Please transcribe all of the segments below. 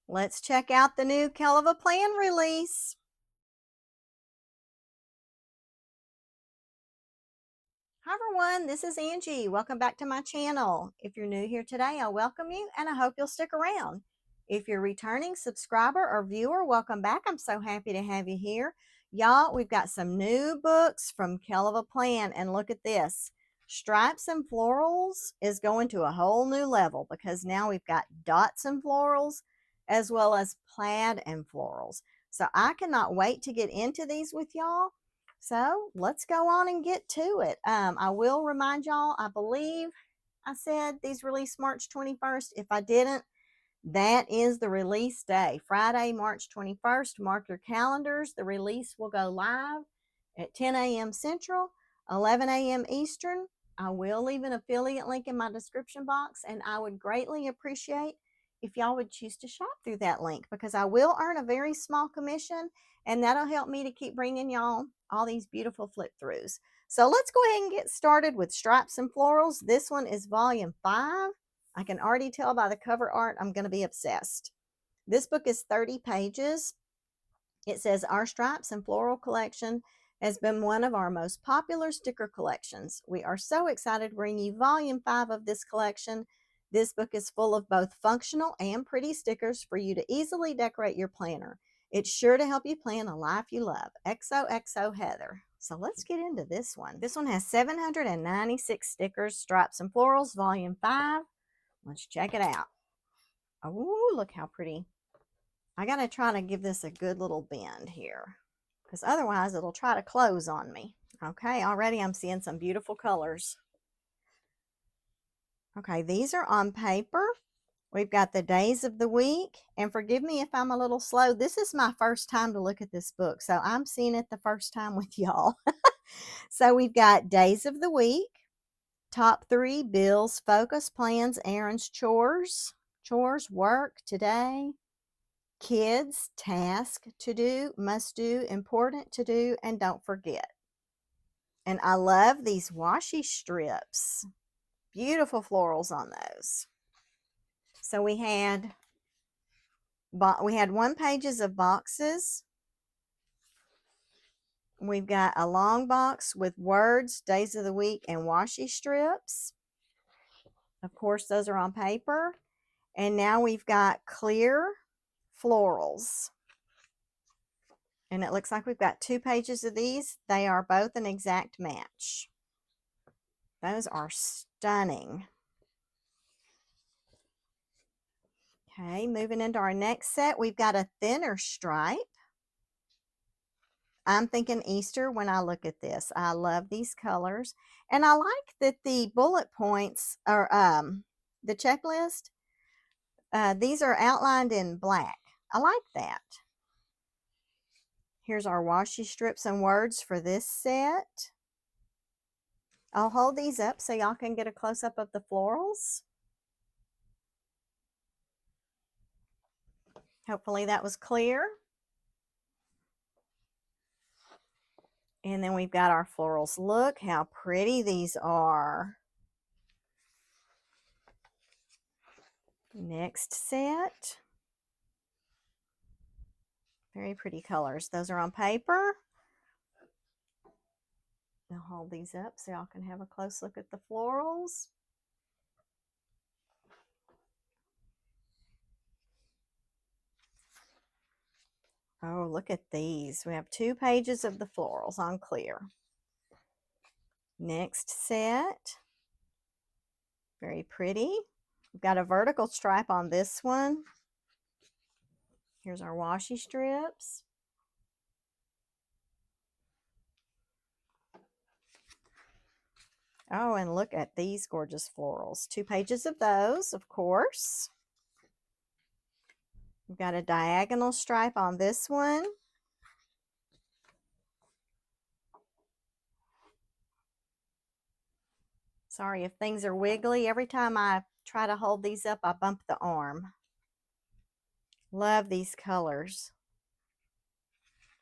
Let's check out the new Kellofaplan release. Hi everyone, this is Angie. Welcome back to my channel. If you're new here today, I welcome you and I hope you'll stick around. If you're a returning subscriber or viewer, welcome back. I'm so happy to have you here. Y'all, we've got some new books from Kellofaplan, and look at this. Stripes and Florals is going to a whole new level because now we've got dots and florals as well as plaid and florals. So I cannot wait to get into these with y'all. So let's go on and get to it. I will remind y'all, I believe I said these release March 21st. If I didn't, that is the release day. Friday, March 21st. Mark your calendars. The release will go live at 10 a.m. Central, 11 a.m. Eastern. I will leave an affiliate link in my description box, and I would greatly appreciate if y'all would choose to shop through that link, because I will earn a very small commission, and that'll help me to keep bringing y'all all these beautiful flip throughs. So let's go ahead and get started with Stripes and Florals. This one is volume 5. I can already tell by the cover art I'm going to be obsessed. This book is 30 pages. It says, our Stripes and Floral collection has been one of our most popular sticker collections. We are so excited to bring you volume 5 of this collection. This book is full of both functional and pretty stickers for you to easily decorate your planner. It's sure to help you plan a life you love. XOXO Heather. So let's get into this one. This one has 796 stickers, Stripes and Florals, volume 5. Let's check it out. Oh, look how pretty. I got to try to give this a good little bend here, because otherwise it'll try to close on me. Okay, already I'm seeing some beautiful colors. Okay, these are on paper. We've got the days of the week, and forgive me if I'm a little slow. This is my first time to look at this book, so I'm seeing it the first time with y'all. So we've got days of the week, top 3, bills, focus, plans, errands, chores, work, today, kids, task, to do, must do, important to do, and don't forget. And I love these washi strips. Beautiful florals on those. So we had 1 pages of boxes. We've got a long box with words, days of the week, and washi strips. Of course, those are on paper. And now we've got clear florals. And it looks like we've got 2 pages of these. They are both an exact match. Those are stunning. Okay, moving into our next set, we've got a thinner stripe. I'm thinking Easter when I look at this. I love these colors. And I like that the bullet points are the checklist. These are outlined in black. I like that. Here's our washi strips and words for this set. I'll hold these up so y'all can get a close-up of the florals. Hopefully that was clear. And then we've got our florals. Look how pretty these are. Next set. Very pretty colors. Those are on paper. I'll hold these up so y'all can have a close look at the florals. Oh, look at these. We have 2 pages of the florals on clear. Next set. Very pretty. We've got a vertical stripe on this one. Here's our washi strips. Oh, and look at these gorgeous florals. 2 pages of those, of course. We've got a diagonal stripe on this one. Sorry if things are wiggly. Every time I try to hold these up, I bump the arm. Love these colors.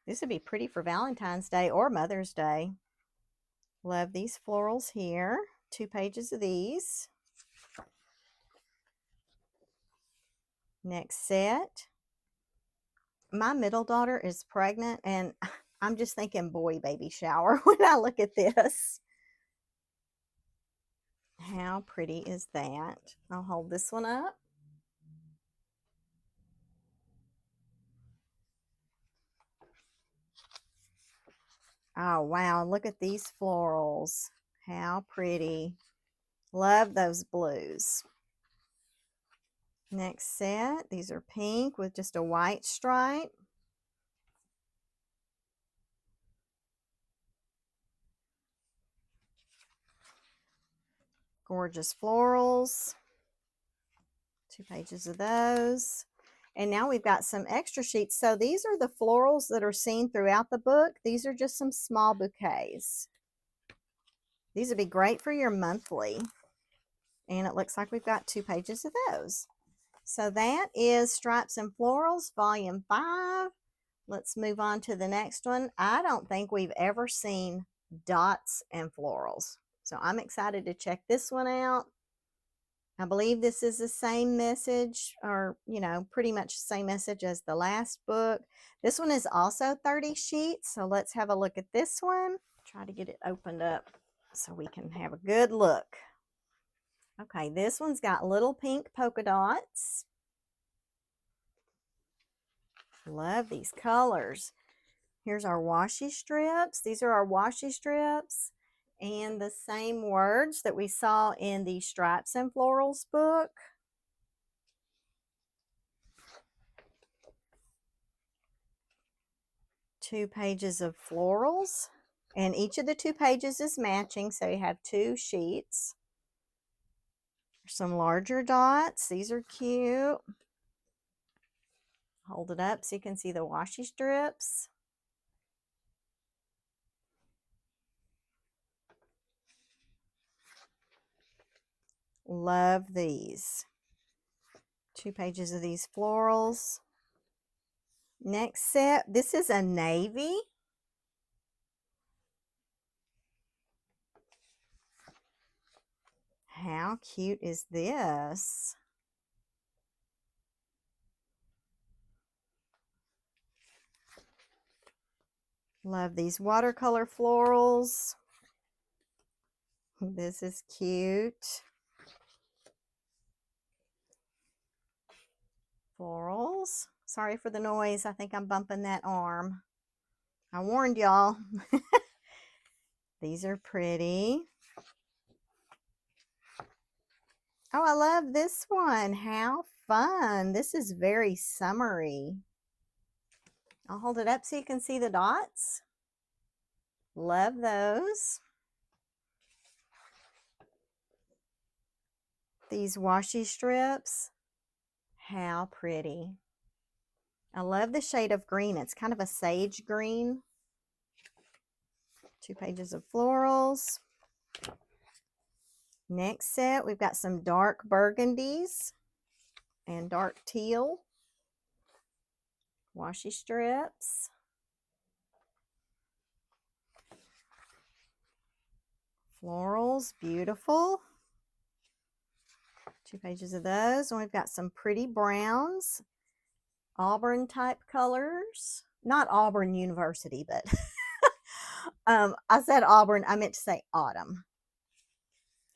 This would be pretty for Valentine's Day or Mother's Day. Love these florals here. 2 pages of these. Next set. My middle daughter is pregnant, and I'm just thinking boy baby shower when I look at this. How pretty is that? I'll hold this one up. Oh, wow. Look at these florals. How pretty. Love those blues. Next set. These are pink with just a white stripe. Gorgeous florals. 2 pages of those. And now we've got some extra sheets. So these are the florals that are seen throughout the book. These are just some small bouquets. These would be great for your monthly. And it looks like we've got 2 pages of those. So that is Stripes and Florals, Volume 5. Let's move on to the next one. I don't think we've ever seen Dots and Florals. So I'm excited to check this one out. I believe this is the same message, or, you know, pretty much the same message as the last book. This one is also 30 sheets, so let's have a look at this one. Try to get it opened up so we can have a good look. Okay, this one's got little pink polka dots. Love these colors. Here's our washi strips. These are our washi strips. And the same words that we saw in the Stripes and Florals book. Two pages of florals. And each of the 2 pages is matching, so you have 2 sheets. Some larger dots. These are cute. Hold it up so you can see the washi strips. Love these. 2 pages of these florals. Next set, this is a navy. How cute is this? Love these watercolor florals. This is cute. Florals. Sorry for the noise. I think I'm bumping that arm. I warned y'all. These are pretty. Oh, I love this one. How fun. This is very summery. I'll hold it up so you can see the dots. Love those. These washi strips. How pretty. I love the shade of green. It's kind of a sage green. 2 pages of florals. Next set, we've got some dark burgundies and dark teal. Washi strips. Florals, beautiful. 2 pages of those. And we've got some pretty browns. Auburn type colors. Not Auburn University, but I said Auburn. I meant to say autumn.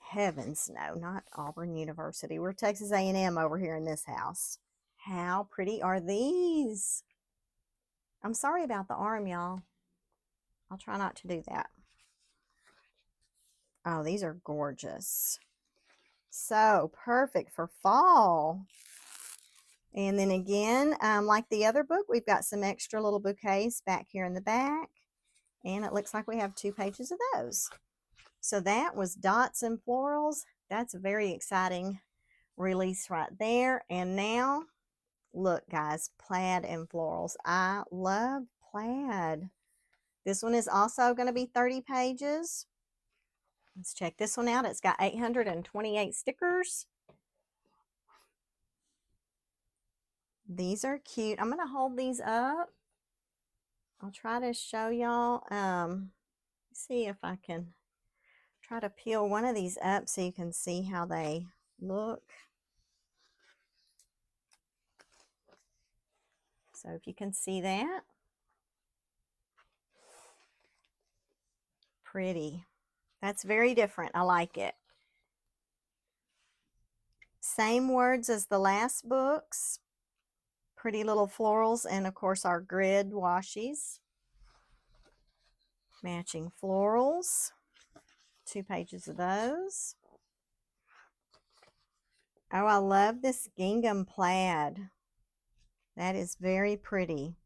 Heavens, no, not Auburn University. We're Texas A&M over here in this house. How pretty are these? I'm sorry about the arm, y'all. I'll try not to do that. Oh, these are gorgeous. So perfect for fall. And then again, like the other book, we've got some extra little bouquets back here in the back. And it looks like we have 2 pages of those. So that was Dots and Florals. That's a very exciting release right there. And now, look guys, Plaid and Florals. I love plaid. This one is also going to be 30 pages. Let's check this one out. It's got 828 stickers. These are cute. I'm going to hold these up. I'll try to show y'all. See if I can try to peel one of these up so you can see how they look. So if you can see that. Pretty. That's very different. I like it. Same words as the last books. Pretty little florals, and of course our grid washies. Matching florals. 2 pages of those. Oh, I love this gingham plaid. That is very pretty.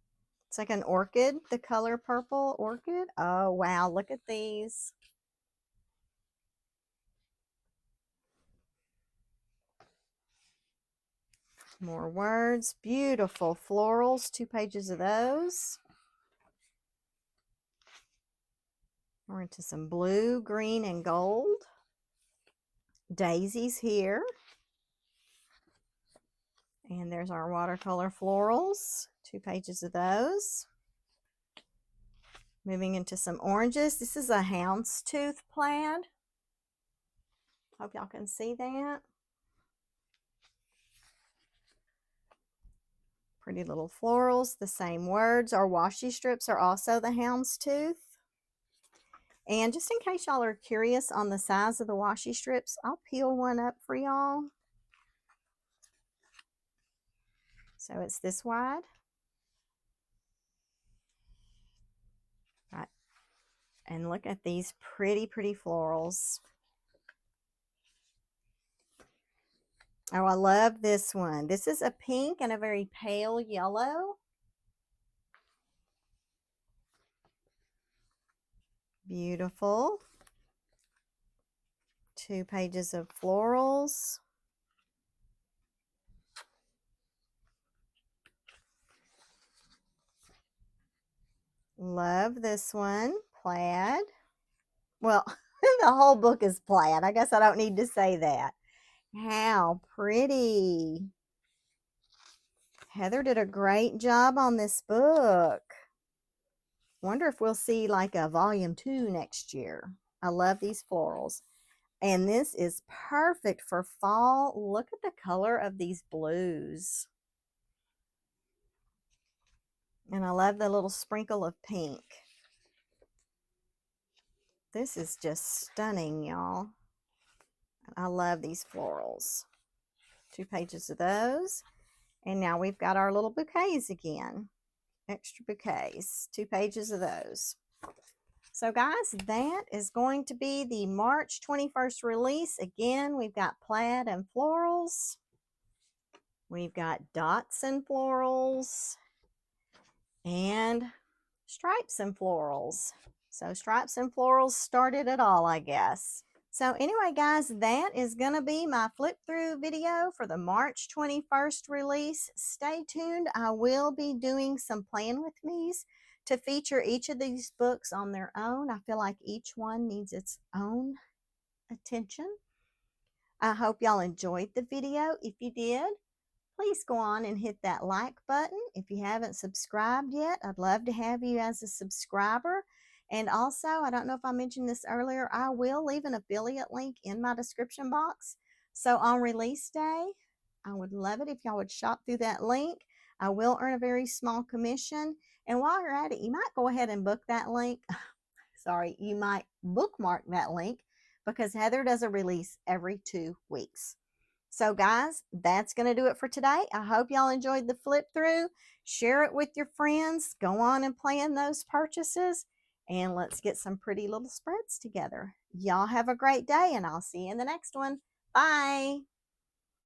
It's like an orchid, the color purple orchid. Oh, wow, look at these. More words. Beautiful florals. 2 pages of those. We're into some blue, green, and gold. Daisies here. And there's our watercolor florals. 2 pages of those. Moving into some oranges. This is a houndstooth plaid. Hope y'all can see that. Pretty little florals, the same words. Our washi strips are also the houndstooth. And just in case y'all are curious on the size of the washi strips, I'll peel one up for y'all. So it's this wide. Right. And look at these pretty, pretty florals. Oh, I love this one. This is a pink and a very pale yellow. Beautiful. 2 pages of florals. Love this one. Plaid. Well, the whole book is plaid. I guess I don't need to say that. How pretty. Heather did a great job on this book. Wonder if we'll see like a volume 2 next year. I love these florals. And this is perfect for fall. Look at the color of these blues. And I love the little sprinkle of pink. This is just stunning, y'all. I love these florals. 2 pages of those. And now we've got our little bouquets again. Extra bouquets. 2 pages of those. So guys, that is going to be the March 21st release. Again, we've got plaid and florals. We've got dots and florals. And stripes and florals. So stripes and florals started it all, I guess. So anyway, guys, that is going to be my flip through video for the March 21st release. Stay tuned. I will be doing some plan with me's to feature each of these books on their own. I feel like each one needs its own attention. I hope y'all enjoyed the video. If you did, please go on and hit that like button. If you haven't subscribed yet, I'd love to have you as a subscriber. And also, I don't know if I mentioned this earlier, I will leave an affiliate link in my description box. So on release day, I would love it if y'all would shop through that link. I will earn a very small commission. And while you're at it, you might go ahead and book that link. Sorry, you might bookmark that link because Heather does a release every 2 weeks. So guys, that's going to do it for today. I hope y'all enjoyed the flip through. Share it with your friends. Go on and plan those purchases. And let's get some pretty little spreads together. Y'all have a great day, and I'll see you in the next one. Bye.